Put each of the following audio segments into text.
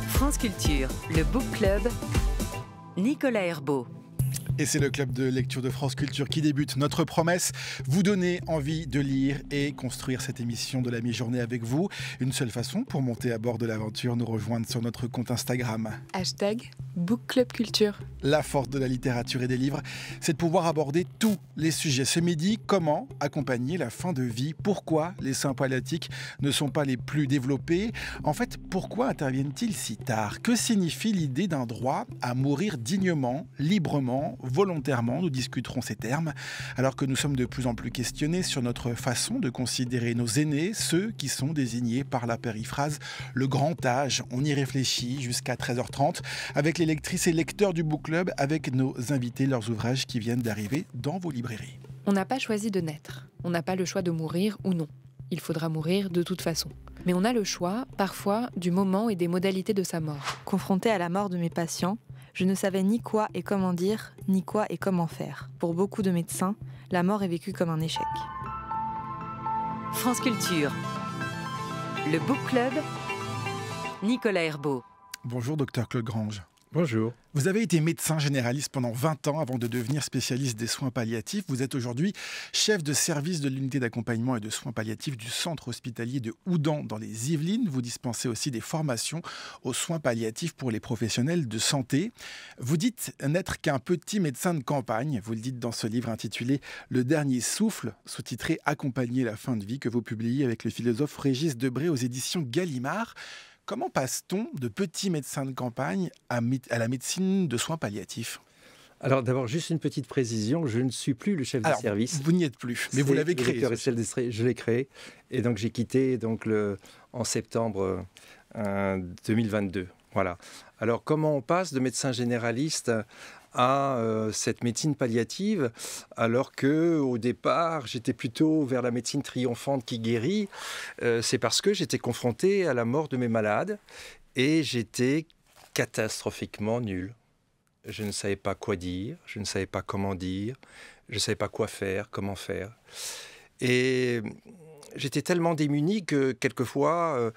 France Culture, le Book Club, Nicolas Herbeau. Et c'est le club de lecture de France Culture qui débute. Notre promesse, vous donner envie de lire et construire cette émission de la mi-journée avec vous. Une seule façon pour monter à bord de l'aventure, nous rejoindre sur notre compte Instagram. #BookClubCulture. La force de la littérature et des livres, c'est de pouvoir aborder tous les sujets. Ce midi, comment accompagner la fin de vie? Pourquoi les soins palliatifs ne sont pas les plus développés? En fait, pourquoi interviennent-ils si tard? Que signifie l'idée d'un droit à mourir dignement, librement, volontairement? Nous discuterons ces termes, alors que nous sommes de plus en plus questionnés sur notre façon de considérer nos aînés, ceux qui sont désignés par la périphrase le grand âge. On y réfléchit jusqu'à 13h30 avec les lectrices et lecteurs du Book Club, avec nos invités, leurs ouvrages qui viennent d'arriver dans vos librairies. On n'a pas choisi de naître. On n'a pas le choix de mourir ou non. Il faudra mourir de toute façon. Mais on a le choix, parfois, du moment et des modalités de sa mort. Confrontée à la mort de mes patients, je ne savais ni quoi et comment dire, ni quoi et comment faire. Pour beaucoup de médecins, la mort est vécue comme un échec. France Culture, le Book Club, Nicolas Herbeau. Bonjour, docteur Claude Grange. Bonjour. Vous avez été médecin généraliste pendant 20 ans avant de devenir spécialiste des soins palliatifs. Vous êtes aujourd'hui chef de service de l'unité d'accompagnement et de soins palliatifs du centre hospitalier de Houdan dans les Yvelines. Vous dispensez aussi des formations aux soins palliatifs pour les professionnels de santé. Vous dites n'être qu'un petit médecin de campagne. Vous le dites dans ce livre intitulé « Le dernier souffle », sous-titré « Accompagner la fin de vie » que vous publiez avec le philosophe Régis Debray aux éditions Gallimard. Comment passe-t-on de petit médecin de campagne à la médecine de soins palliatifs? Alors d'abord, juste une petite précision, je ne suis plus le chef de service. Vous n'y êtes plus, mais vous l'avez créé. Je l'ai créé, et donc j'ai quitté en septembre 2022. Voilà. Alors comment on passe de médecin généraliste à cette médecine palliative, alors que au départ j'étais plutôt vers la médecine triomphante qui guérit? C'est parce que j'étais confronté à la mort de mes malades et j'étais catastrophiquement nul. Je ne savais pas quoi dire, je ne savais pas comment dire, je ne savais pas quoi faire, comment faire. Et j'étais tellement démuni que quelquefois,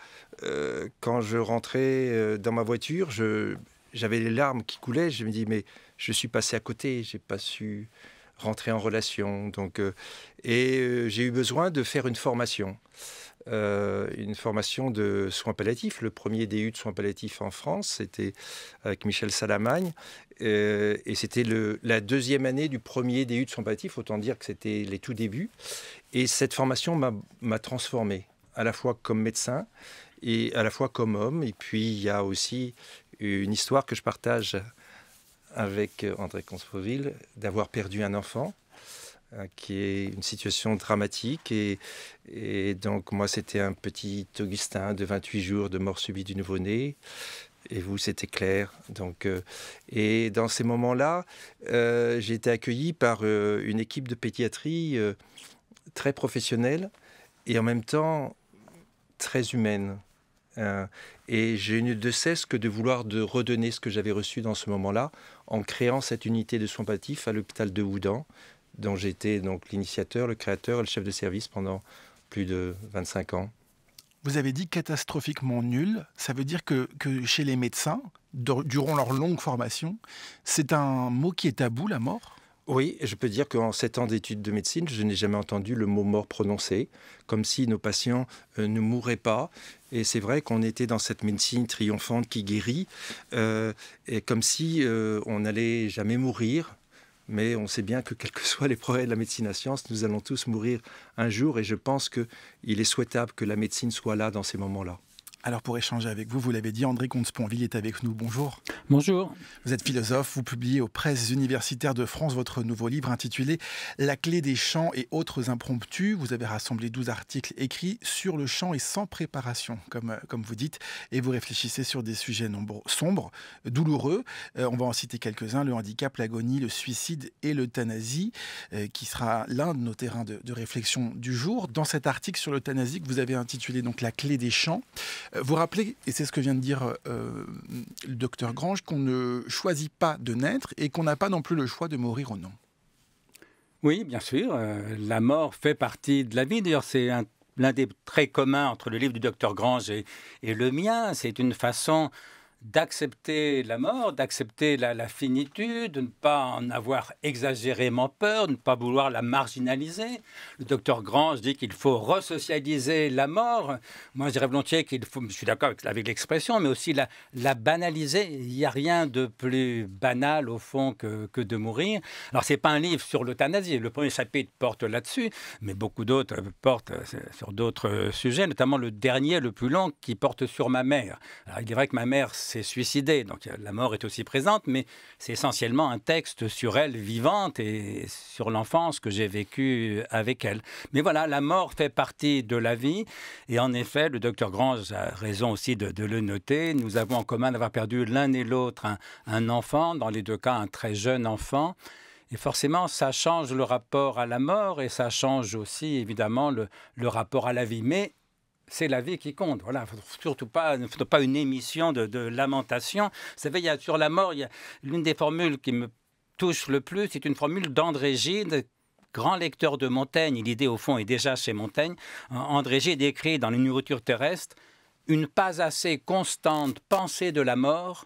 quand je rentrais dans ma voiture, j'avais les larmes qui coulaient. Je me dis, mais je suis passé à côté, j'ai pas su rentrer en relation. J'ai eu besoin de faire une formation de soins palliatifs. Le premier DU de soins palliatifs en France, c'était avec Michel Salamagne. Et c'était la deuxième année du premier DU de soins palliatifs, autant dire que c'était les tout débuts. Et cette formation m'a transformé, à la fois comme médecin et à la fois comme homme. Et puis, il y a aussi une histoire que je partage avec André Conspoville, d'avoir perdu un enfant, qui est une situation dramatique. Et donc, moi, c'était un petit Augustin de 28 jours de mort subite du nouveau-né. Et vous, c'était Claire. Et dans ces moments-là, j'ai été accueilli par une équipe de pédiatrie très professionnelle et en même temps très humaine. Et j'ai eu de cesse que de vouloir redonner ce que j'avais reçu dans ce moment-là en créant cette unité de soins palliatifs à l'hôpital de Houdan, dont j'étais donc l'initiateur, le créateur et le chef de service pendant plus de 25 ans. Vous avez dit catastrophiquement nul. Ça veut dire que chez les médecins, durant leur longue formation, c'est un mot qui est tabou, la mort? Oui, je peux dire qu'en 7 ans d'études de médecine, je n'ai jamais entendu le mot mort prononcé, comme si nos patients ne mourraient pas. Et c'est vrai qu'on était dans cette médecine triomphante qui guérit, et comme si on n'allait jamais mourir. Mais on sait bien que quels que soient les progrès de la médecine à science, nous allons tous mourir un jour. Et je pense qu'il est souhaitable que la médecine soit là dans ces moments-là. Alors pour échanger avec vous, vous l'avez dit, André Comte-Sponville est avec nous. Bonjour. Bonjour. Vous êtes philosophe, vous publiez aux Presses universitaires de France votre nouveau livre intitulé « La clé des chants et autres impromptus ». Vous avez rassemblé 12 articles écrits sur le chant et sans préparation, comme vous dites, et vous réfléchissez sur des sujets sombres, douloureux. On va en citer quelques-uns, le handicap, l'agonie, le suicide et l'euthanasie, qui sera l'un de nos terrains de réflexion du jour. Dans cet article sur l'euthanasie que vous avez intitulé donc « La clé des chants », vous rappelez, et c'est ce que vient de dire le docteur Grange, Grange, qu'on ne choisit pas de naître et qu'on n'a pas non plus le choix de mourir ou non. Oui, bien sûr. La mort fait partie de la vie. D'ailleurs, c'est l'un des traits communs entre le livre du docteur Grange et le mien. C'est une façon d'accepter la mort, d'accepter la finitude, de ne pas en avoir exagérément peur, de ne pas vouloir la marginaliser. Le docteur Grange dit qu'il faut resocialiser la mort. Moi, je dirais volontiers qu'il faut, je suis d'accord avec l'expression, mais aussi la banaliser. Il n'y a rien de plus banal, au fond, que de mourir. Alors, ce n'est pas un livre sur l'euthanasie. Le premier chapitre porte là-dessus, mais beaucoup d'autres portent sur d'autres sujets, notamment le dernier, le plus long, qui porte sur ma mère. Alors, il est vrai que ma mère s'est suicidée, donc la mort est aussi présente, mais c'est essentiellement un texte sur elle vivante et sur l'enfance que j'ai vécue avec elle. Mais voilà, la mort fait partie de la vie, et en effet, le docteur Grange a raison aussi de le noter. Nous avons en commun d'avoir perdu l'un et l'autre un enfant, dans les deux cas un très jeune enfant. Et forcément, ça change le rapport à la mort et ça change aussi, évidemment, le rapport à la vie. Mais c'est la vie qui compte. Voilà, surtout pas une émission de lamentation. Vous savez, sur la mort, il y a l'une des formules qui me touche le plus, c'est une formule d'André Gide, grand lecteur de Montaigne. L'idée, au fond, est déjà chez Montaigne. André Gide écrit dans Les Nourritures terrestres: « Une pas assez constante pensée de la mort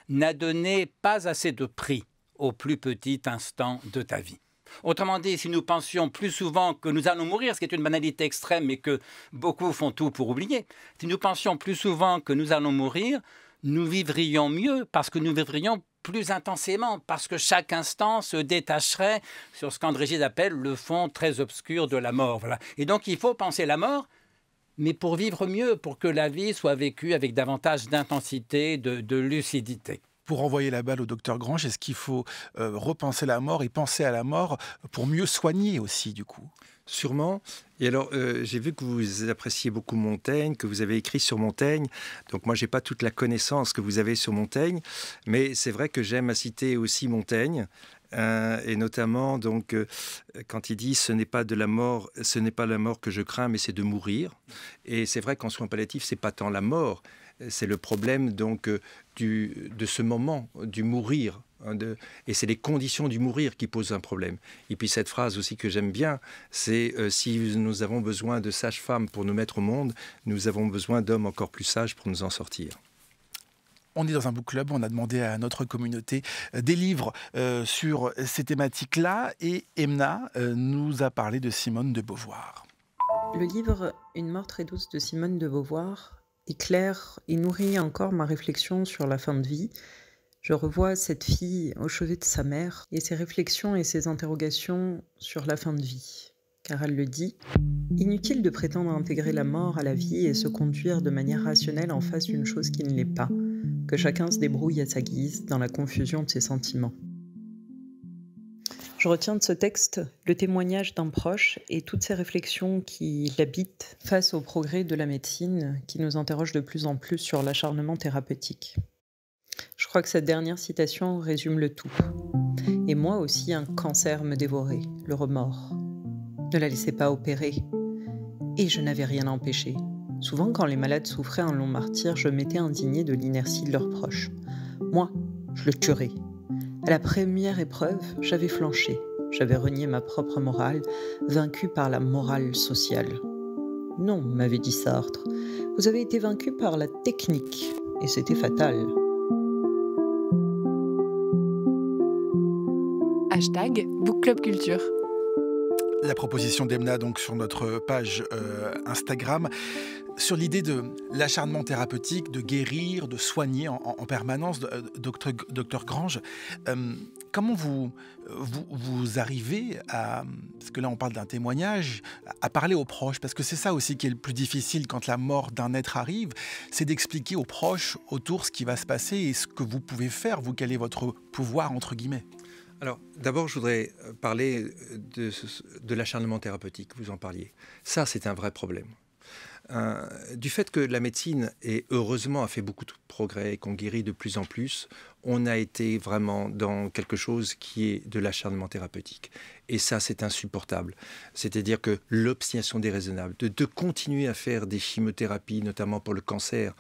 n'a donné pas assez de prix au plus petit instant de ta vie. » Autrement dit, si nous pensions plus souvent que nous allons mourir, ce qui est une banalité extrême et que beaucoup font tout pour oublier, si nous pensions plus souvent que nous allons mourir, nous vivrions mieux parce que nous vivrions plus intensément, parce que chaque instant se détacherait sur ce qu'André Gide appelle le fond très obscur de la mort. Voilà. Et donc il faut penser la mort, mais pour vivre mieux, pour que la vie soit vécue avec davantage d'intensité, de lucidité. Pour envoyer la balle au docteur Grange, est-ce qu'il faut repenser la mort et penser à la mort pour mieux soigner aussi, du coup? Sûrement. Et alors, j'ai vu que vous appréciez beaucoup Montaigne, que vous avez écrit sur Montaigne. Donc moi, je n'ai pas toute la connaissance que vous avez sur Montaigne, mais c'est vrai que j'aime citer aussi Montaigne. Et notamment, donc, quand il dit « ce n'est pas la mort que je crains, mais c'est de mourir ». Et c'est vrai qu'en soins palliatifs, ce n'est pas tant la mort, c'est le problème donc de ce moment, du mourir. Et c'est les conditions du mourir qui posent un problème. Et puis cette phrase aussi que j'aime bien, c'est si nous avons besoin de sages-femmes pour nous mettre au monde, nous avons besoin d'hommes encore plus sages pour nous en sortir. On est dans un book club, on a demandé à notre communauté des livres sur ces thématiques-là, et Emna nous a parlé de Simone de Beauvoir. Le livre « Une mort très douce » de Simone de Beauvoir éclaire et nourrit encore ma réflexion sur la fin de vie. Je revois cette fille au chevet de sa mère et ses réflexions et ses interrogations sur la fin de vie. Car elle le dit, « Inutile de prétendre intégrer la mort à la vie et se conduire de manière rationnelle en face d'une chose qui ne l'est pas, que chacun se débrouille à sa guise dans la confusion de ses sentiments. » Je retiens de ce texte le témoignage d'un proche et toutes ces réflexions qui l'habitent face au progrès de la médecine qui nous interroge de plus en plus sur l'acharnement thérapeutique. Je crois que cette dernière citation résume le tout. Et moi aussi, un cancer me dévorait, le remords. Ne la laissez pas opérer. Et je n'avais rien à empêcher. Souvent, quand les malades souffraient un long martyre, je m'étais indignée de l'inertie de leurs proches. Moi, je le tuerais. À la première épreuve, j'avais flanché. J'avais renié ma propre morale, vaincue par la morale sociale. Non, m'avait dit Sartre, vous avez été vaincu par la technique, et c'était fatal. #Book Club Culture. La proposition d'Emna donc sur notre page Instagram, sur l'idée de l'acharnement thérapeutique, de guérir, de soigner en permanence, docteur Grange. Comment vous arrivez à, parce que là on parle d'un témoignage, à parler aux proches, parce que c'est ça aussi qui est le plus difficile quand la mort d'un être arrive, c'est d'expliquer aux proches autour ce qui va se passer et ce que vous pouvez faire, vous, quel est votre pouvoir entre guillemets. Alors, d'abord, je voudrais parler de l'acharnement thérapeutique, vous en parliez. Ça, c'est un vrai problème. Du fait que la médecine, et heureusement, a fait beaucoup de progrès et qu'on guérit de plus en plus, on a été vraiment dans quelque chose qui est de l'acharnement thérapeutique. Et ça, c'est insupportable. C'est-à-dire que l'obstination déraisonnable, de continuer à faire des chimiothérapies, notamment pour le cancer,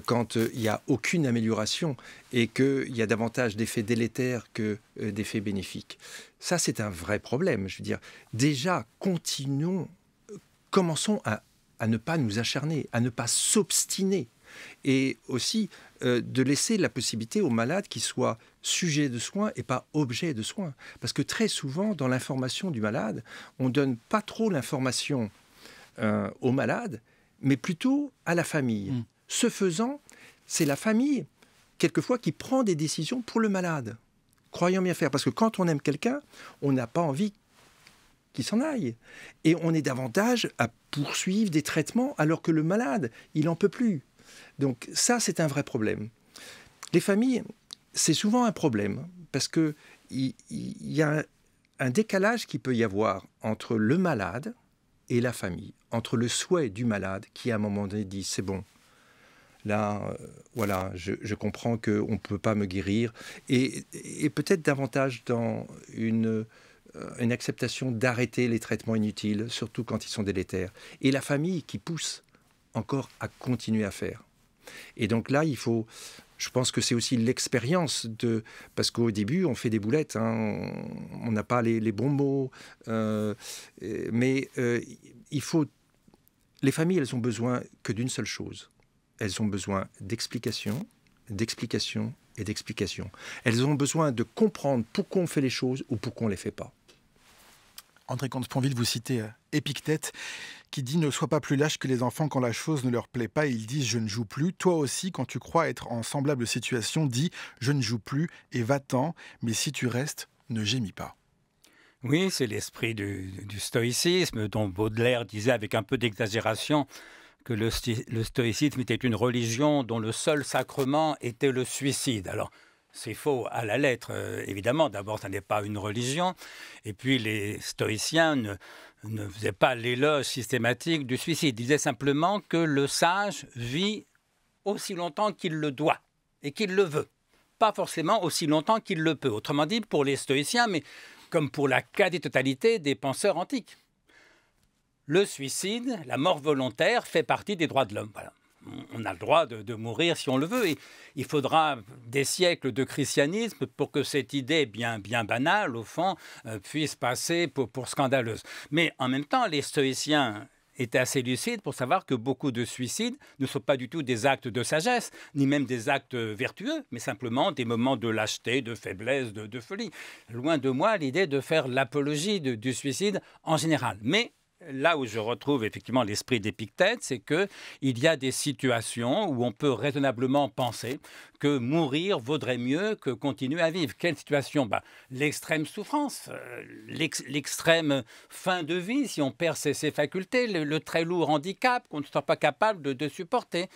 quand il n'y a aucune amélioration et qu'il y a davantage d'effets délétères que d'effets bénéfiques. Ça, c'est un vrai problème. Je veux dire, déjà, commençons à ne pas nous acharner, à ne pas s'obstiner. Et aussi de laisser la possibilité aux malades qu'ils soient sujets de soins et pas objets de soins. Parce que très souvent, dans l'information du malade, on ne donne pas trop l'information au malade, mais plutôt à la famille. Ce faisant, c'est la famille, quelquefois, qui prend des décisions pour le malade. Croyons bien faire, parce que quand on aime quelqu'un, on n'a pas envie qu'il s'en aille. Et on est davantage à poursuivre des traitements alors que le malade, il n'en peut plus. Donc ça, c'est un vrai problème. Les familles, c'est souvent un problème parce qu'il y a un décalage qui peut y avoir entre le malade et la famille, entre le souhait du malade qui, à un moment donné, dit « c'est bon, là, voilà, je comprends qu'on ne peut pas me guérir » et peut-être davantage dans une acceptation d'arrêter les traitements inutiles, surtout quand ils sont délétères. Et la famille qui pousse encore à continuer à faire. Et donc là, je pense que c'est aussi l'expérience parce qu'au début, on fait des boulettes, hein, on n'a pas les bons mots, mais les familles, elles ont besoin que d'une seule chose. Elles ont besoin d'explications, d'explications et d'explications. Elles ont besoin de comprendre pourquoi on fait les choses ou pourquoi on ne les fait pas. André Comte-Sponville, vous citez Épictète, qui dit « Ne sois pas plus lâche que les enfants quand la chose ne leur plaît pas. Ils disent « Je ne joue plus ». Toi aussi, quand tu crois être en semblable situation, dis « Je ne joue plus » et va-t'en. Mais si tu restes, ne gémis pas. Oui, c'est l'esprit du stoïcisme dont Baudelaire disait avec un peu d'exagération que le stoïcisme était une religion dont le seul sacrement était le suicide. Alors, c'est faux à la lettre, évidemment. D'abord, ça n'est pas une religion. Et puis, les stoïciens ne faisaient pas l'éloge systématique du suicide. Ils disaient simplement que le sage vit aussi longtemps qu'il le doit et qu'il le veut. Pas forcément aussi longtemps qu'il le peut. Autrement dit, pour les stoïciens, mais comme pour la quasi-totalité des penseurs antiques. Le suicide, la mort volontaire, fait partie des droits de l'homme. Voilà. On a le droit de mourir si on le veut. Et il faudra des siècles de christianisme pour que cette idée bien banale, au fond, puisse passer pour scandaleuse. Mais en même temps, les stoïciens étaient assez lucides pour savoir que beaucoup de suicides ne sont pas du tout des actes de sagesse, ni même des actes vertueux, mais simplement des moments de lâcheté, de faiblesse, de folie. Loin de moi l'idée de faire l'apologie du suicide en général. Mais là où je retrouve effectivement l'esprit d'Épictète, c'est qu'il y a des situations où on peut raisonnablement penser que mourir vaudrait mieux que continuer à vivre. Quelle situation ? L'extrême souffrance, l'extrême fin de vie, si on perd ses facultés, le très lourd handicap qu'on ne sera pas capable de supporter.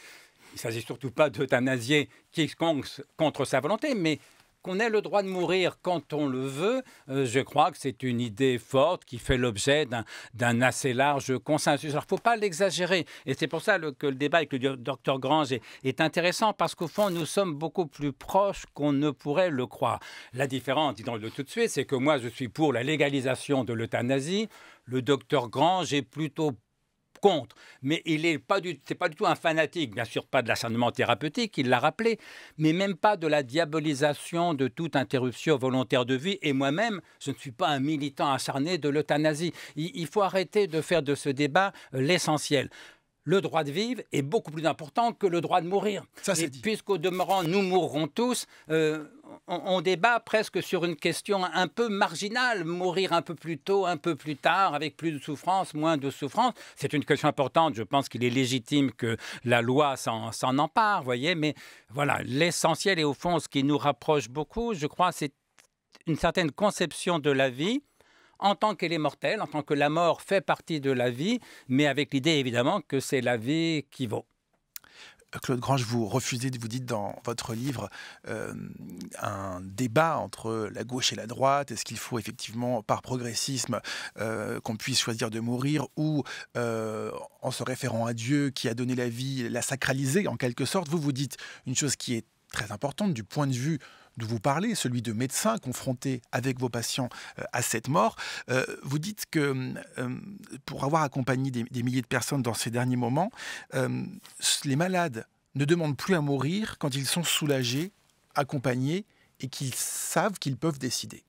Il ne s'agit surtout pas d'euthanasier quiconque contre sa volonté, mais qu'on ait le droit de mourir quand on le veut, je crois que c'est une idée forte qui fait l'objet d'un assez large consensus. Alors, il ne faut pas l'exagérer. Et c'est pour ça que le débat avec le docteur Grange est intéressant, parce qu'au fond, nous sommes beaucoup plus proches qu'on ne pourrait le croire. La différence, disons-le tout de suite, c'est que moi, je suis pour la légalisation de l'euthanasie. Le docteur Grange est plutôt contre, mais c'est pas du tout un fanatique, bien sûr pas de l'acharnement thérapeutique, il l'a rappelé, mais même pas de la diabolisation de toute interruption volontaire de vie. Et moi-même, je ne suis pas un militant acharné de l'euthanasie. Il faut arrêter de faire de ce débat l'essentiel. Le droit de vivre est beaucoup plus important que le droit de mourir. Ça, c'est dit. Puisqu'au demeurant, nous mourrons tous, on débat presque sur une question un peu marginale. Mourir un peu plus tôt, un peu plus tard, avec plus de souffrance, moins de souffrance. C'est une question importante. Je pense qu'il est légitime que la loi s'en empare, voyez. Mais voilà, l'essentiel et au fond, ce qui nous rapproche beaucoup, je crois, c'est une certaine conception de la vie en tant qu'elle est mortelle, en tant que la mort fait partie de la vie, mais avec l'idée évidemment que c'est la vie qui vaut. Claude Grange, vous refusez, vous dites dans votre livre, un débat entre la gauche et la droite. Est-ce qu'il faut effectivement, par progressisme, qu'on puisse choisir de mourir ou en se référant à Dieu qui a donné la vie, la sacraliser en quelque sorte? Vous dites une chose qui est très importante du point de vue d'où vous parlez, celui de médecin confronté avec vos patients à cette mort. Vous dites que pour avoir accompagné des milliers de personnes dans ces derniers moments, les malades ne demandent plus à mourir quand ils sont soulagés, accompagnés et qu'ils savent qu'ils peuvent décider.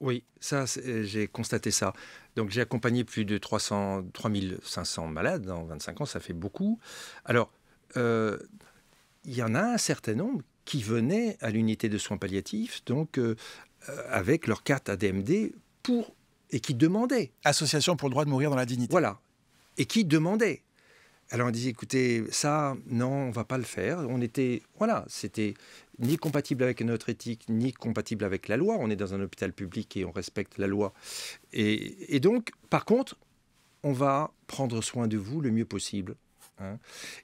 Oui, ça, j'ai constaté ça. Donc j'ai accompagné plus de 3500 malades en 25 ans, ça fait beaucoup. Alors, il y en a un certain nombre qui venaient à l'unité de soins palliatifs, donc avec leur carte ADMD, et qui demandaient. Association pour le droit de mourir dans la dignité. Voilà, et qui demandaient. Alors on disait, écoutez, ça, non, on ne va pas le faire. C'était ni compatible avec notre éthique, ni compatible avec la loi. On est dans un hôpital public et on respecte la loi. Et donc, par contre, on va prendre soin de vous le mieux possible. Hein.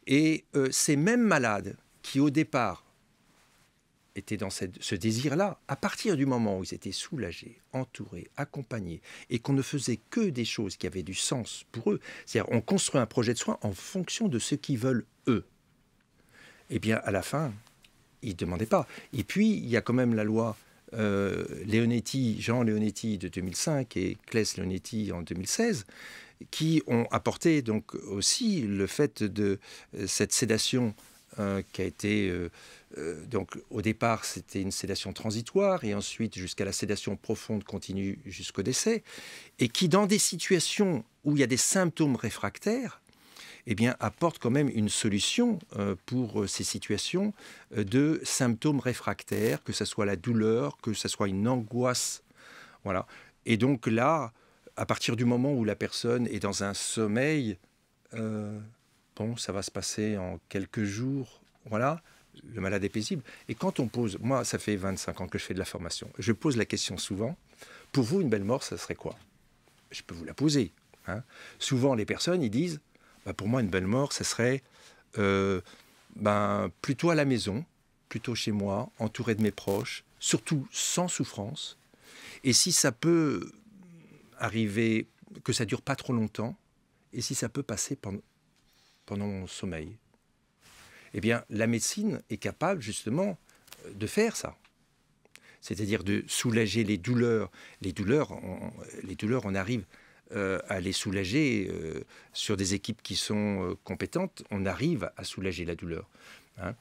Et ces mêmes malades qui, au départ, étaient dans ce désir-là, à partir du moment où ils étaient soulagés, entourés, accompagnés, et qu'on ne faisait que des choses qui avaient du sens pour eux, c'est-à-dire on construit un projet de soins en fonction de ce qu'ils veulent eux, eh bien à la fin, ils ne demandaient pas. Et puis, il y a quand même la loi Jean Leonetti de 2005 et Claes Leonetti en 2016, qui ont apporté donc aussi le fait de cette sédation qui a été... donc au départ, c'était une sédation transitoire et ensuite jusqu'à la sédation profonde continue jusqu'au décès, et qui, dans des situations où il y a des symptômes réfractaires, eh bien, apporte quand même une solution pour ces situations de symptômes réfractaires, que ce soit la douleur, que ce soit une angoisse. Voilà. Et donc là, à partir du moment où la personne est dans un sommeil, ça va se passer en quelques jours, voilà. Le malade est paisible. Et quand on pose, moi, ça fait 25 ans que je fais de la formation, je pose la question souvent, pour vous, une belle mort, ça serait quoi? Je peux vous la poser. Hein. Souvent, les personnes, ils disent, pour moi, une belle mort, ça serait plutôt à la maison, plutôt chez moi, entouré de mes proches, surtout sans souffrance. Et si ça peut arriver, que ça dure pas trop longtemps, et si ça peut passer pendant mon sommeil. Eh bien, la médecine est capable, justement, de faire ça. C'est-à-dire de soulager les douleurs. Les douleurs, on arrive à les soulager sur des équipes qui sont compétentes. On arrive à soulager la douleur. Hein.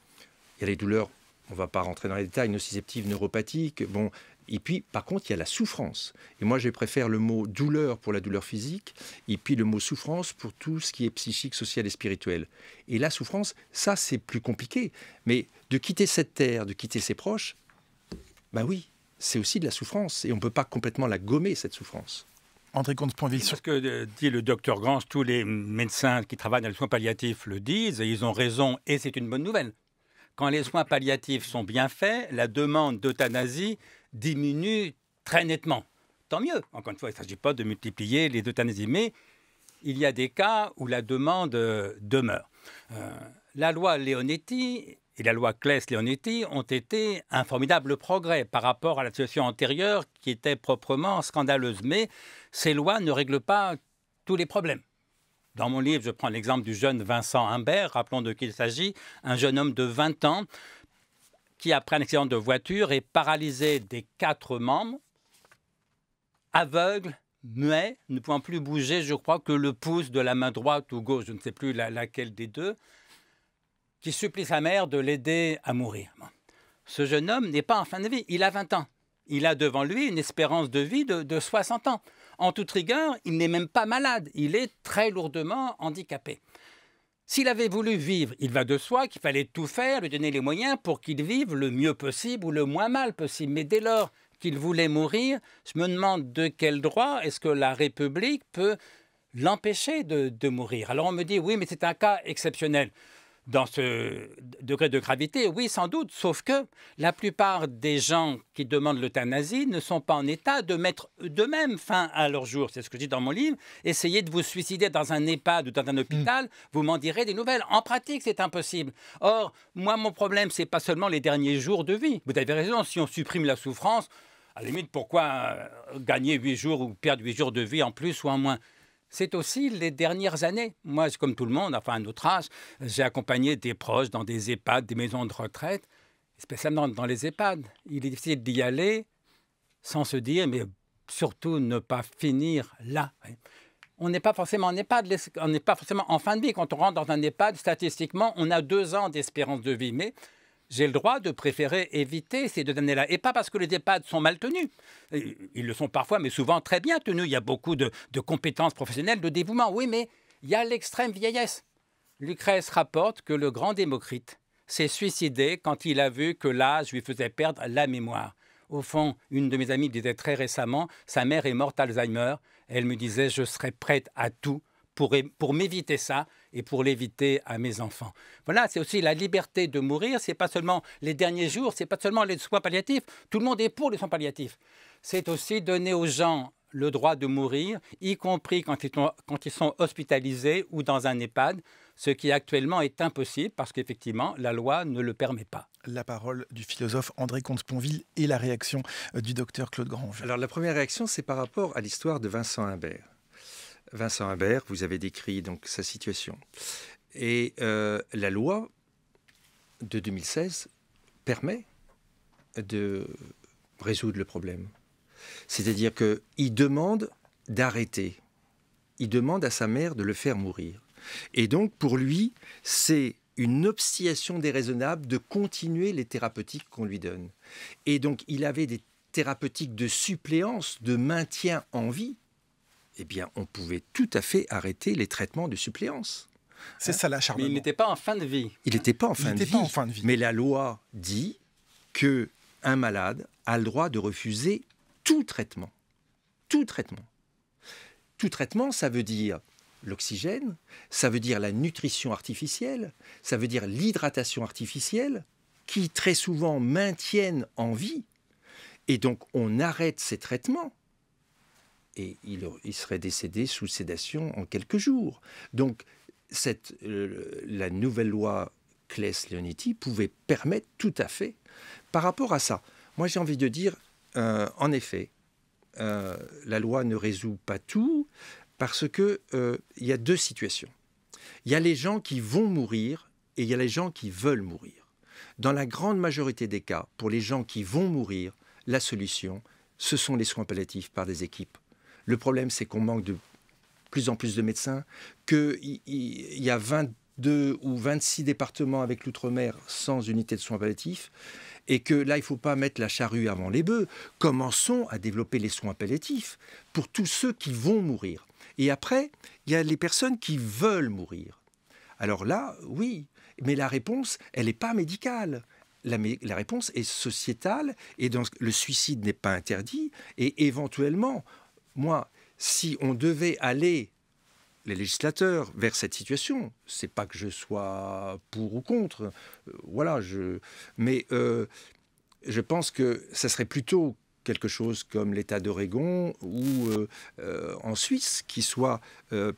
Il y a les douleurs, on ne va pas rentrer dans les détails, nociceptives, neuropathiques. Bon. Et puis, par contre, il y a la souffrance. Et moi, je préfère le mot douleur pour la douleur physique, et puis le mot souffrance pour tout ce qui est psychique, social et spirituel. Et la souffrance, ça, c'est plus compliqué. Mais de quitter cette terre, de quitter ses proches, oui, c'est aussi de la souffrance. Et on ne peut pas complètement la gommer, cette souffrance. André Comte-Sponville. C'est ce que dit le docteur Grange, tous les médecins qui travaillent dans les soins palliatifs le disent, et ils ont raison, et c'est une bonne nouvelle. Quand les soins palliatifs sont bien faits, la demande d'euthanasie diminue très nettement. Tant mieux. Encore une fois, il ne s'agit pas de multiplier les euthanasies, mais il y a des cas où la demande demeure. La loi Leonetti et la loi Claes-Leonetti ont été un formidable progrès par rapport à la situation antérieure qui était proprement scandaleuse. Mais ces lois ne règlent pas tous les problèmes. Dans mon livre, je prends l'exemple du jeune Vincent Humbert, rappelons de qui il s'agit, un jeune homme de 20 ans qui, après un accident de voiture, est paralysé des 4 membres, aveugle, muet, ne pouvant plus bouger, je crois, que le pouce de la main droite ou gauche, je ne sais plus laquelle des deux, qui supplie sa mère de l'aider à mourir. Ce jeune homme n'est pas en fin de vie, il a 20 ans. Il a devant lui une espérance de vie de 60 ans. En toute rigueur, il n'est même pas malade, il est très lourdement handicapé. S'il avait voulu vivre, il va de soi qu'il fallait tout faire, lui donner les moyens pour qu'il vive le mieux possible ou le moins mal possible. Mais dès lors qu'il voulait mourir, je me demande de quel droit est-ce que la République peut l'empêcher de mourir. Alors on me dit, oui, mais c'est un cas exceptionnel. dans ce degré de gravité, oui, sans doute, sauf que la plupart des gens qui demandent l'euthanasie ne sont pas en état de mettre d'eux-mêmes fin à leur jour. C'est ce que je dis dans mon livre. Essayez de vous suicider dans un EHPAD ou dans un hôpital, vous m'en direz des nouvelles. En pratique, c'est impossible. Or, moi, mon problème, c'est pas seulement les derniers jours de vie. Vous avez raison, si on supprime la souffrance, à la limite, pourquoi gagner 8 jours ou perdre 8 jours de vie en plus ou en moins? C'est aussi les dernières années. Moi, comme tout le monde, enfin à notre âge, j'ai accompagné des proches dans des EHPAD, des maisons de retraite, spécialement dans les EHPAD. Il est difficile d'y aller sans se dire, mais surtout ne pas finir là. On n'est pas forcément en EHPAD, on n'est pas forcément en fin de vie. Quand on rentre dans un EHPAD, statistiquement, on a 2 ans d'espérance de vie. Mais j'ai le droit de préférer éviter ces 2 années-là. Et pas parce que les EHPAD sont mal tenus. Ils le sont parfois, mais souvent très bien tenus. Il y a beaucoup de compétences professionnelles, de dévouement. Oui, mais il y a l'extrême vieillesse. Lucrèce rapporte que le grand Démocrite s'est suicidé quand il a vu que l'âge lui faisait perdre la mémoire. Au fond, une de mes amies me disait très récemment, sa mère est morte Alzheimer. Elle me disait, je serais prête à tout pour m'éviter ça et pour l'éviter à mes enfants. Voilà, c'est aussi la liberté de mourir. C'est pas seulement les derniers jours, c'est pas seulement les soins palliatifs. Tout le monde est pour les soins palliatifs. C'est aussi donner aux gens le droit de mourir, y compris quand ils sont hospitalisés ou dans un EHPAD, ce qui actuellement est impossible parce qu'effectivement, la loi ne le permet pas. La parole du philosophe André Comte-Sponville et la réaction du docteur Claude Grange. Alors la première réaction, c'est par rapport à l'histoire de Vincent Imbert. Vincent Imbert, vous avez décrit donc sa situation. Et la loi de 2016 permet de résoudre le problème. C'est-à-dire qu'il demande d'arrêter. Il demande à sa mère de le faire mourir. Et donc, pour lui, c'est une obstination déraisonnable de continuer les thérapeutiques qu'on lui donne. Et donc, il avait des thérapeutiques de suppléance, de maintien en vie. Eh bien, on pouvait tout à fait arrêter les traitements de suppléance. C'est ça l'acharnement. Mais il n'était pas en fin de vie. Il n'était pas en fin de vie. Mais la loi dit qu'un malade a le droit de refuser tout traitement. Tout traitement. Tout traitement, ça veut dire l'oxygène, ça veut dire la nutrition artificielle, ça veut dire l'hydratation artificielle, qui très souvent maintiennent en vie. Et donc, on arrête ces traitements. Et il serait décédé sous sédation en quelques jours. Donc, la nouvelle loi Claes-Leonetti pouvait permettre tout à fait. Par rapport à ça, moi j'ai envie de dire, en effet, la loi ne résout pas tout parce qu'il y a 2 situations. Il y a les gens qui vont mourir et il y a les gens qui veulent mourir. Dans la grande majorité des cas, pour les gens qui vont mourir, la solution, ce sont les soins palliatifs par des équipes. Le problème, c'est qu'on manque de plus en plus de médecins, qu'il y a 22 ou 26 départements avec l'outre-mer sans unité de soins palliatifs, et que là, il ne faut pas mettre la charrue avant les bœufs. Commençons à développer les soins palliatifs pour tous ceux qui vont mourir. Et après, il y a les personnes qui veulent mourir. Alors là, oui, mais la réponse, elle n'est pas médicale. La réponse est sociétale, et donc le suicide n'est pas interdit, et éventuellement, moi, si on devait aller, les législateurs, vers cette situation, c'est pas que je sois pour ou contre, mais je pense que ça serait plutôt quelque chose comme l'État d'Oregon ou en Suisse qui soit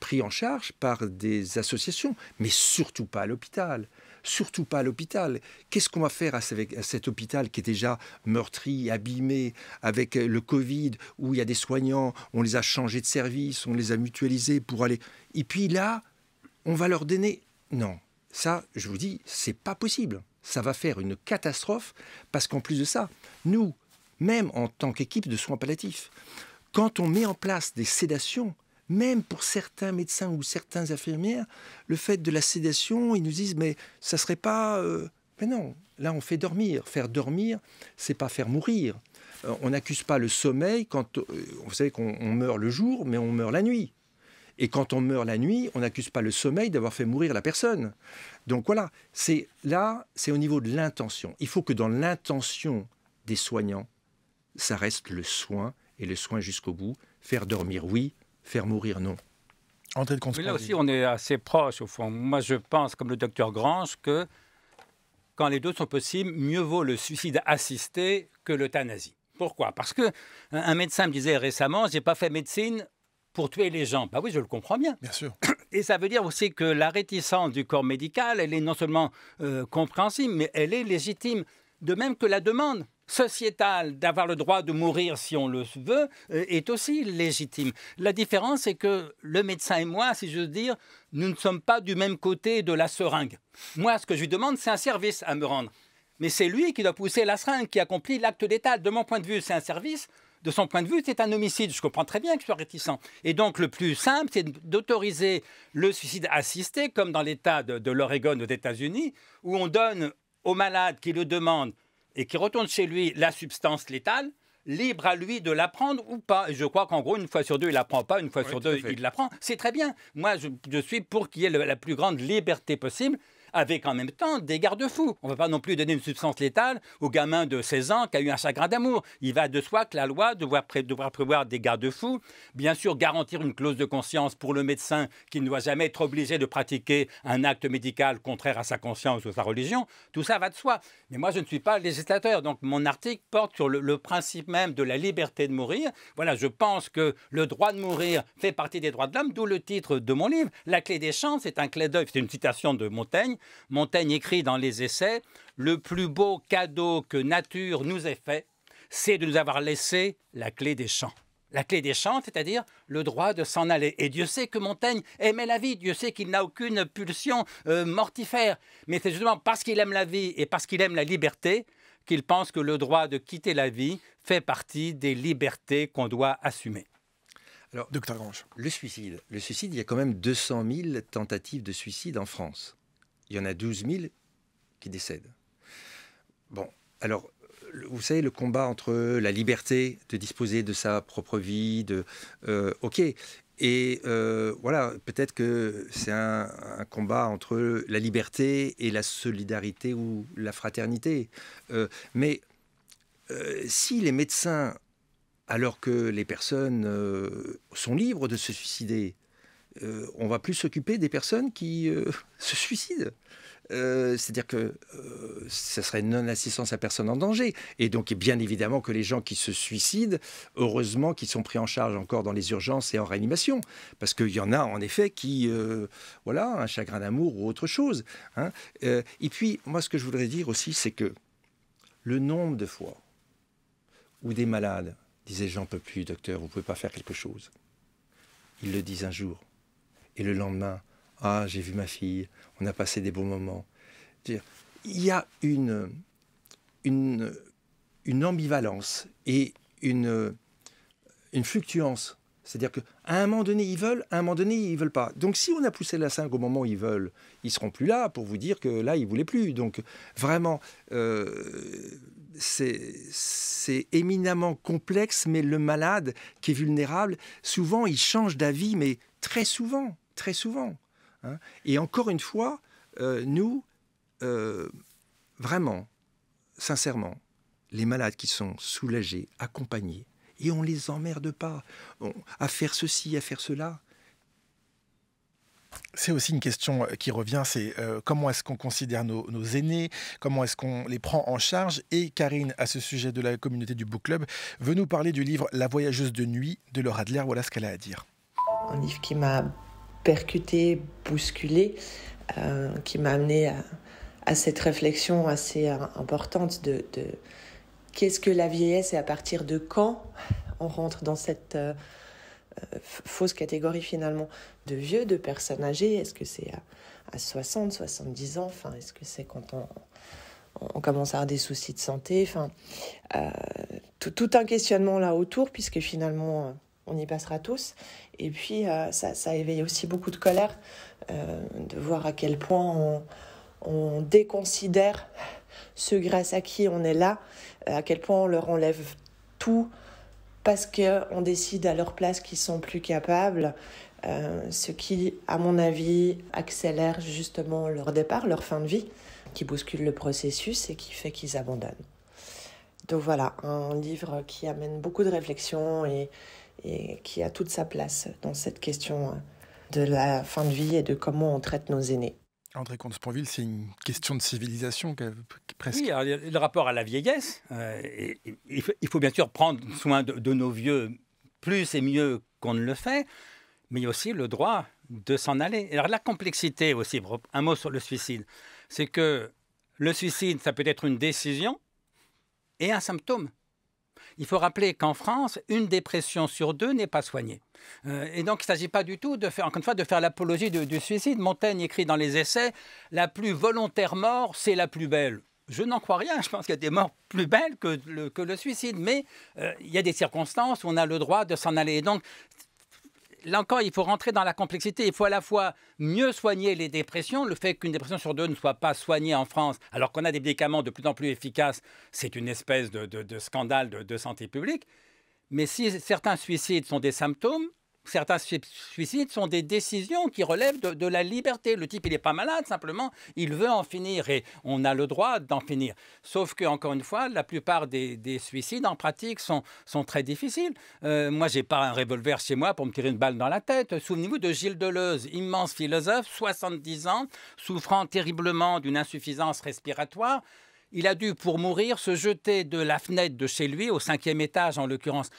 pris en charge par des associations, mais surtout pas à l'hôpital. Surtout pas à l'hôpital. Qu'est-ce qu'on va faire à cet hôpital qui est déjà meurtri, abîmé, avec le Covid, où il y a des soignants, on les a changés de service, on les a mutualisés pour aller... Et puis là, on va leur donner... Non, ça, je vous dis, c'est pas possible. Ça va faire une catastrophe, parce qu'en plus de ça, nous, même en tant qu'équipe de soins palliatifs, quand on met en place des sédations, même pour certains médecins ou certaines infirmières, le fait de la sédation, ils nous disent « mais ça serait pas... Mais non, là on fait dormir. Faire dormir, c'est pas faire mourir. On n'accuse pas le sommeil quand... vous savez qu'on meurt le jour, mais on meurt la nuit. Et quand on meurt la nuit, on n'accuse pas le sommeil d'avoir fait mourir la personne. Donc voilà, c'est au niveau de l'intention. Il faut que dans l'intention des soignants, ça reste le soin, et le soin jusqu'au bout. Faire dormir, oui. Faire mourir, non. Entrée de compte. Mais là aussi, on est assez proche, au fond. Moi, je pense, comme le docteur Grange, que quand les deux sont possibles, mieux vaut le suicide assisté que l'euthanasie. Pourquoi? Parce qu'un médecin me disait récemment, je n'ai pas fait médecine pour tuer les gens. Bah oui, je le comprends bien. Bien sûr. Et ça veut dire aussi que la réticence du corps médical, elle est non seulement compréhensible, mais elle est légitime. De même que la demande sociétale d'avoir le droit de mourir si on le veut est aussi légitime. La différence, c'est que le médecin et moi, si j'ose dire, nous ne sommes pas du même côté de la seringue. Moi, ce que je lui demande, c'est un service à me rendre. Mais c'est lui qui doit pousser la seringue, qui accomplit l'acte létal. De mon point de vue, c'est un service. De son point de vue, c'est un homicide. Je comprends très bien que je sois réticent. Et donc, le plus simple, c'est d'autoriser le suicide assisté, comme dans l'État de l'Oregon aux États-Unis, où on donne au malade qui le demande et qui retourne chez lui la substance létale, libre à lui de la prendre ou pas. Et je crois qu'en gros, une fois sur deux, il ne la prend pas, une fois sur deux, il la prend. C'est très bien. Moi, je suis pour qu'il y ait la plus grande liberté possible, avec en même temps des garde-fous. On ne va pas non plus donner une substance létale au gamin de 16 ans qui a eu un chagrin d'amour. Il va de soi que la loi devra prévoir des garde-fous. Bien sûr, garantir une clause de conscience pour le médecin qui ne doit jamais être obligé de pratiquer un acte médical contraire à sa conscience ou à sa religion. Tout ça va de soi. Mais moi, je ne suis pas législateur. Donc, mon article porte sur le principe même de la liberté de mourir. Voilà, je pense que le droit de mourir fait partie des droits de l'homme, d'où le titre de mon livre. La clé des champs, c'est un clin d'œil, c'est une citation de Montaigne. Montaigne écrit dans les Essais « Le plus beau cadeau que nature nous ait fait, c'est de nous avoir laissé la clé des champs. » La clé des champs, c'est-à-dire le droit de s'en aller. Et Dieu sait que Montaigne aimait la vie. Dieu sait qu'il n'a aucune pulsion mortifère. Mais c'est justement parce qu'il aime la vie et parce qu'il aime la liberté qu'il pense que le droit de quitter la vie fait partie des libertés qu'on doit assumer. Alors, Docteur Grange. Le suicide, il y a quand même 200 000 tentatives de suicide en France. Il y en a 12 000 qui décèdent. Bon, alors, vous savez, le combat entre la liberté de disposer de sa propre vie, ok, et voilà, peut-être que c'est un combat entre la liberté et la solidarité ou la fraternité. Mais si les médecins, alors que les personnes sont libres de se suicider, on va plus s'occuper des personnes qui se suicident. C'est-à-dire que ce serait non-assistance à personne en danger. Et donc, bien évidemment que les gens qui se suicident, heureusement qu'ils sont pris en charge encore dans les urgences et en réanimation. Parce qu'il y en a, en effet, qui, voilà, un chagrin d'amour ou autre chose. Hein. Et puis, moi, ce que je voudrais dire aussi, c'est que le nombre de fois où des malades disaient « J'en peux plus, docteur, vous ne pouvez pas faire quelque chose ». Ils le disent un jour. Et le lendemain, « Ah, j'ai vu ma fille, on a passé des bons moments. » Il y a une ambivalence et une fluctuance. C'est-à-dire qu'à un moment donné, ils veulent, à un moment donné, ils ne veulent pas. Donc, si on a poussé la 5 au moment où ils veulent, ils ne seront plus là pour vous dire que là, ils ne voulaient plus. Donc, vraiment, c'est éminemment complexe, mais le malade qui est vulnérable, souvent, il change d'avis, mais très souvent. Hein. Et encore une fois, nous, vraiment, sincèrement, les malades qui sont soulagés, accompagnés, et on ne les emmerde pas à faire ceci, à faire cela. C'est aussi une question qui revient, c'est comment est-ce qu'on considère nos aînés, comment est-ce qu'on les prend en charge. Et Karine, à ce sujet de la communauté du Book Club, veut nous parler du livre La voyageuse de nuit de Laura Adler. Voilà ce qu'elle a à dire. Un livre qui m'a percuté, bousculé, qui m'a amené à cette réflexion assez importante de qu'est-ce que la vieillesse et à partir de quand on rentre dans cette fausse catégorie finalement de vieux, de personnes âgées. Est-ce que c'est à 60, 70 ans, enfin, est-ce que c'est quand on commence à avoir des soucis de santé, enfin, tout un questionnement là autour, puisque finalement on y passera tous. Et puis ça éveille aussi beaucoup de colère de voir à quel point on déconsidère ceux grâce à qui on est là, à quel point on leur enlève tout parce qu'on décide à leur place qu'ils sont plus capables, ce qui, à mon avis, accélère justement leur départ, leur fin de vie, qui bouscule le processus et qui fait qu'ils abandonnent. Donc voilà, un livre qui amène beaucoup de réflexion et qui a toute sa place dans cette question de la fin de vie et de comment on traite nos aînés. André Comte-Sponville, c'est une question de civilisation presque. Oui, alors, le rapport à la vieillesse, il faut bien sûr prendre soin de nos vieux plus et mieux qu'on ne le fait, mais il y a aussi le droit de s'en aller. Alors la complexité aussi, un mot sur le suicide, c'est que le suicide, ça peut être une décision et un symptôme. Il faut rappeler qu'en France, une dépression sur 2 n'est pas soignée. Et donc, il ne s'agit pas du tout de faire, encore une fois, de faire l'apologie du suicide. Montaigne écrit dans les Essais, « La plus volontaire mort, c'est la plus belle ». Je n'en crois rien. Je pense qu'il y a des morts plus belles que le suicide. Mais il y a des circonstances où on a le droit de s'en aller. Et donc, là encore, il faut rentrer dans la complexité. Il faut à la fois mieux soigner les dépressions. Le fait qu'une dépression sur 2 ne soit pas soignée en France, alors qu'on a des médicaments de plus en plus efficaces, c'est une espèce de scandale de santé publique. Mais si certains suicides sont des symptômes, certains suicides sont des décisions qui relèvent de la liberté. Le type, il n'est pas malade, simplement, il veut en finir et on a le droit d'en finir. Sauf que, encore une fois, la plupart des suicides en pratique sont très difficiles. Moi, je n'ai pas un revolver chez moi pour me tirer une balle dans la tête. Souvenez-vous de Gilles Deleuze, immense philosophe, 70 ans, souffrant terriblement d'une insuffisance respiratoire. Il a dû, pour mourir, se jeter de la fenêtre de chez lui, au 5e étage en l'occurrence.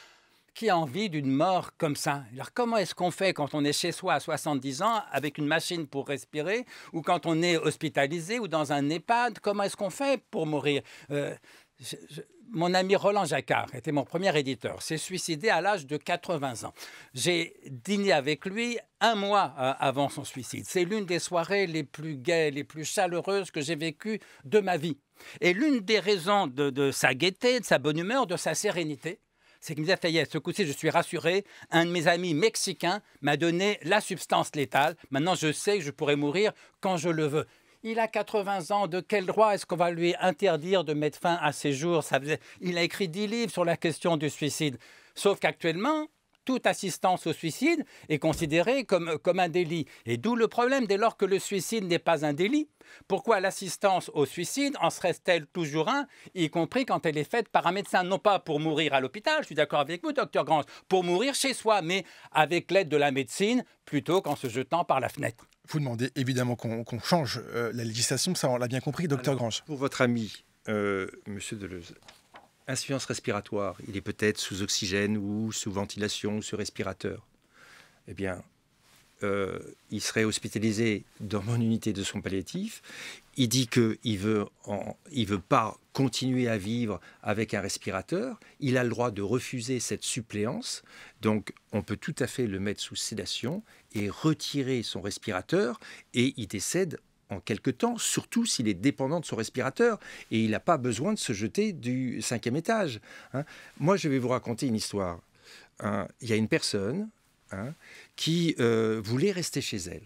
Qui a envie d'une mort comme ça? Alors comment est-ce qu'on fait quand on est chez soi à 70 ans avec une machine pour respirer, ou quand on est hospitalisé ou dans un EHPAD? Comment est-ce qu'on fait pour mourir? Mon ami Roland Jacquard était mon premier éditeur, s'est suicidé à l'âge de 80 ans. J'ai dîné avec lui 1 mois avant son suicide. C'est l'une des soirées les plus gaies, les plus chaleureuses que j'ai vécues de ma vie. Et l'une des raisons de sa gaieté, de sa bonne humeur, de sa sérénité, c'est qu'il me disait, ça y est, ce coup-ci, je suis rassuré. Un de mes amis mexicains m'a donné la substance létale. Maintenant, je sais que je pourrai mourir quand je le veux. Il a 80 ans. De quel droit est-ce qu'on va lui interdire de mettre fin à ses jours? Il a écrit 10 livres sur la question du suicide. Sauf qu'actuellement, toute assistance au suicide est considérée comme un délit. Et d'où le problème, dès lors que le suicide n'est pas un délit, pourquoi l'assistance au suicide en serait-elle toujours un, y compris quand elle est faite par un médecin? Non pas pour mourir à l'hôpital, je suis d'accord avec vous, docteur Grange, pour mourir chez soi, mais avec l'aide de la médecine, plutôt qu'en se jetant par la fenêtre. Vous demandez évidemment qu'on change la législation, ça on l'a bien compris, docteur Grange. Pour votre ami, monsieur Deleuze, insuffisance respiratoire, il est peut-être sous oxygène ou sous ventilation ou sous respirateur. Eh bien, il serait hospitalisé dans mon unité de soins palliatifs. Il dit qu'il veut pas continuer à vivre avec un respirateur. Il a le droit de refuser cette suppléance. Donc, on peut tout à fait le mettre sous sédation et retirer son respirateur. Et il décède en quelque temps, surtout s'il est dépendant de son respirateur et il n'a pas besoin de se jeter du 5e étage. Moi, je vais vous raconter une histoire. Il y a une personne qui voulait rester chez elle.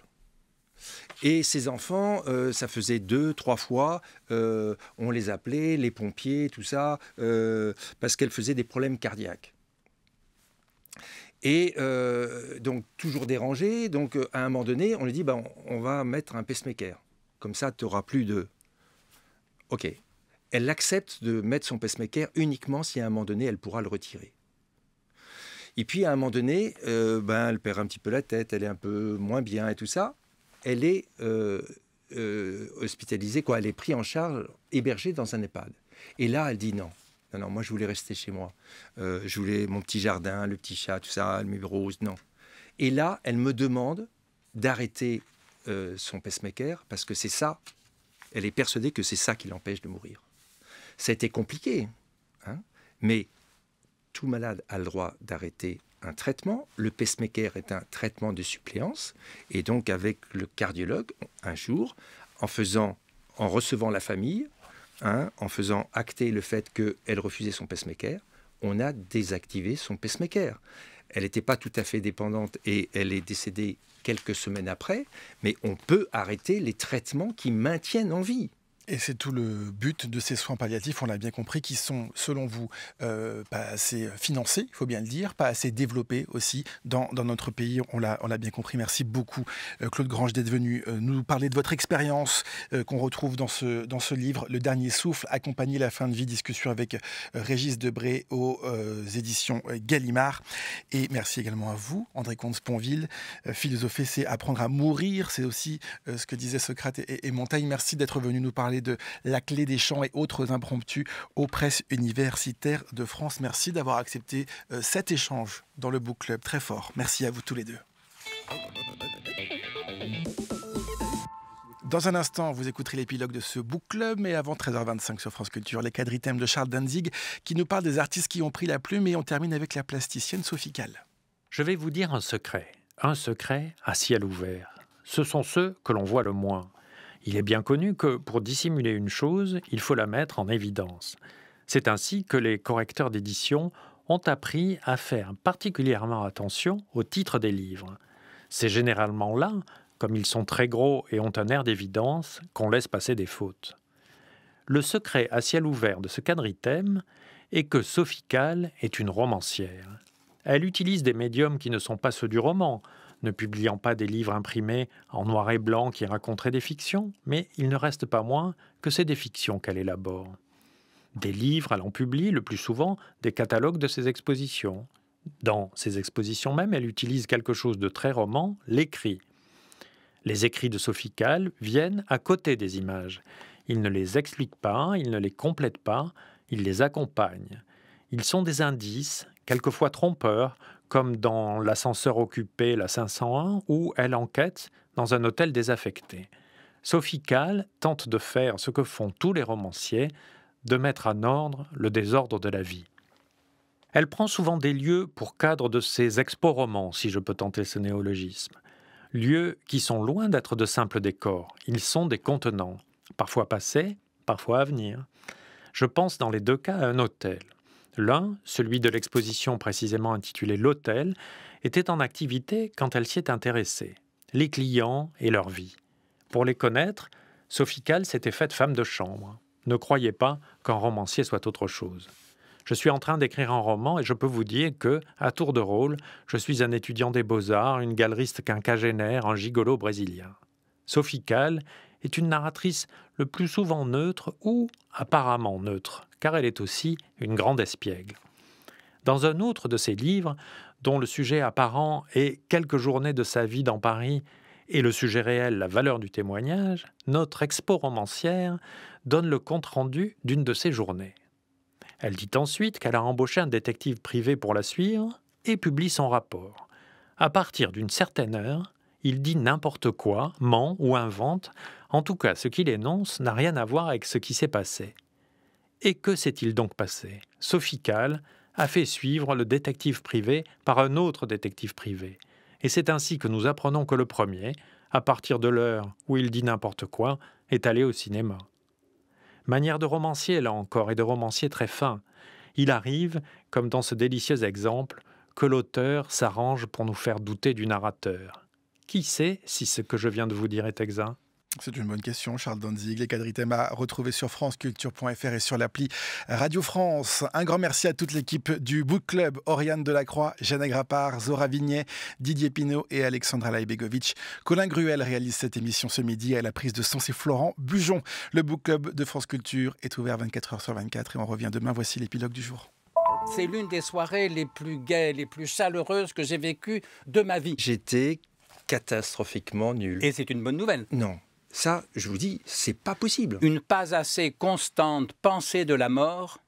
Et ses enfants, ça faisait 2-3 fois, on les appelait, les pompiers, tout ça, parce qu'elle faisait des problèmes cardiaques. Et donc, toujours dérangée. Donc, à un moment donné, on lui dit, on va mettre un pacemaker. Comme ça, tu n'auras plus de... OK. Elle accepte de mettre son pacemaker uniquement si à un moment donné, elle pourra le retirer. Et puis, à un moment donné, elle perd un petit peu la tête, elle est un peu moins bien et tout ça. Elle est hospitalisée, quoi. Elle est prise en charge, hébergée dans un EHPAD. Et là, elle dit non. Non, moi, je voulais rester chez moi. Je voulais mon petit jardin, le petit chat, tout ça, mes roses, non. Et là, elle me demande d'arrêter son pacemaker, parce que c'est ça, elle est persuadée que c'est ça qui l'empêche de mourir. Ça a été compliqué, mais tout malade a le droit d'arrêter un traitement. Le pacemaker est un traitement de suppléance, et donc avec le cardiologue, un jour, en recevant la famille, en faisant acter le fait qu'elle refusait son pacemaker, on a désactivé son pacemaker. Elle n'était pas tout à fait dépendante et elle est décédée quelques semaines après, mais on peut arrêter les traitements qui maintiennent en vie. Et c'est tout le but de ces soins palliatifs, on l'a bien compris, qui sont, selon vous, pas assez financés, il faut bien le dire, pas assez développés aussi dans notre pays, on l'a bien compris. Merci beaucoup, Claude Grange, d'être venu nous parler de votre expérience qu'on retrouve dans ce livre, Le Dernier Souffle, accompagner la fin de vie, discussion avec Régis Debray aux éditions Gallimard. Et merci également à vous, André Comte-Sponville. Philosopher, c'est apprendre à mourir, c'est aussi ce que disaient Socrate et Montaigne. Merci d'être venu nous parler de La Clé des Champs et autres impromptus aux presses universitaires de France. Merci d'avoir accepté cet échange dans le Book Club, très fort. Merci à vous tous les deux. Dans un instant, vous écouterez l'épilogue de ce Book Club, mais avant 13h25 sur France Culture, les quadritèmes de Charles Danzig qui nous parle des artistes qui ont pris la plume, et on termine avec la plasticienne Sophie Calle. Je vais vous dire un secret à ciel ouvert. Ce sont ceux que l'on voit le moins. Il est bien connu que pour dissimuler une chose, il faut la mettre en évidence. C'est ainsi que les correcteurs d'édition ont appris à faire particulièrement attention au titre des livres. C'est généralement là, comme ils sont très gros et ont un air d'évidence, qu'on laisse passer des fautes. Le secret à ciel ouvert de ce quadritème est que Sophie Calle est une romancière. Elle utilise des médiums qui ne sont pas ceux du roman, ne publiant pas des livres imprimés en noir et blanc qui raconteraient des fictions, mais il ne reste pas moins que c'est des fictions qu'elle élabore. Des livres, elle en publie le plus souvent des catalogues de ses expositions. Dans ces expositions même, elle utilise quelque chose de très roman, l'écrit. Les écrits de Sophie Calle viennent à côté des images. Ils ne les expliquent pas, ils ne les complètent pas, ils les accompagnent. Ils sont des indices, quelquefois trompeurs, comme dans L'ascenseur occupé, la 501, où elle enquête dans un hôtel désaffecté. Sophie Calle tente de faire ce que font tous les romanciers, de mettre en ordre le désordre de la vie. Elle prend souvent des lieux pour cadre de ses expo-romans, si je peux tenter ce néologisme. Lieux qui sont loin d'être de simples décors, ils sont des contenants, parfois passés, parfois à venir. Je pense dans les deux cas à un hôtel. L'un, celui de l'exposition précisément intitulée « L'Hôtel », était en activité quand elle s'y est intéressée. Les clients et leur vie. Pour les connaître, Sophie Calle s'était faite femme de chambre. Ne croyez pas qu'un romancier soit autre chose. Je suis en train d'écrire un roman et je peux vous dire que, à tour de rôle, je suis un étudiant des beaux-arts, une galeriste quinquagénaire, un gigolo brésilien. Sophie Calle est une narratrice le plus souvent neutre ou apparemment neutre, car elle est aussi une grande espiègle. Dans un autre de ses livres, dont le sujet apparent est quelques journées de sa vie dans Paris et le sujet réel, la valeur du témoignage, notre expo-romancière donne le compte-rendu d'une de ces journées. Elle dit ensuite qu'elle a embauché un détective privé pour la suivre et publie son rapport. À partir d'une certaine heure, il dit n'importe quoi, ment ou invente. En tout cas, ce qu'il énonce n'a rien à voir avec ce qui s'est passé. Et que s'est-il donc passé ? Sophie Calle a fait suivre le détective privé par un autre détective privé. Et c'est ainsi que nous apprenons que le premier, à partir de l'heure où il dit n'importe quoi, est allé au cinéma. Manière de romancier, là encore, et de romancier très fin. Il arrive, comme dans ce délicieux exemple, que l'auteur s'arrange pour nous faire douter du narrateur. Qui sait si ce que je viens de vous dire est exact ? C'est une bonne question, Charles Danzig. Les quadritèmes à retrouver sur franceculture.fr et sur l'appli Radio France. Un grand merci à toute l'équipe du Book Club. Oriane Delacroix, Jeanne Grappard, Zora Vignet, Didier Pinault et Alexandra Laibegovic. Colin Gruel réalise cette émission ce midi à la prise de son, c'est Florent Bujon. Le Book Club de France Culture est ouvert 24h/24 et on revient demain. Voici l'épilogue du jour. C'est l'une des soirées les plus gaies, les plus chaleureuses que j'ai vécues de ma vie. J'étais catastrophiquement nul. Et c'est une bonne nouvelle. Non. Ça, je vous dis, c'est pas possible. Une pas assez constante pensée de la mort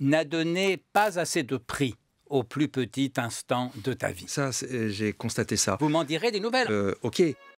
n'a donné pas assez de prix au plus petit instant de ta vie. Ça, j'ai constaté ça. Vous m'en direz des nouvelles. Ok.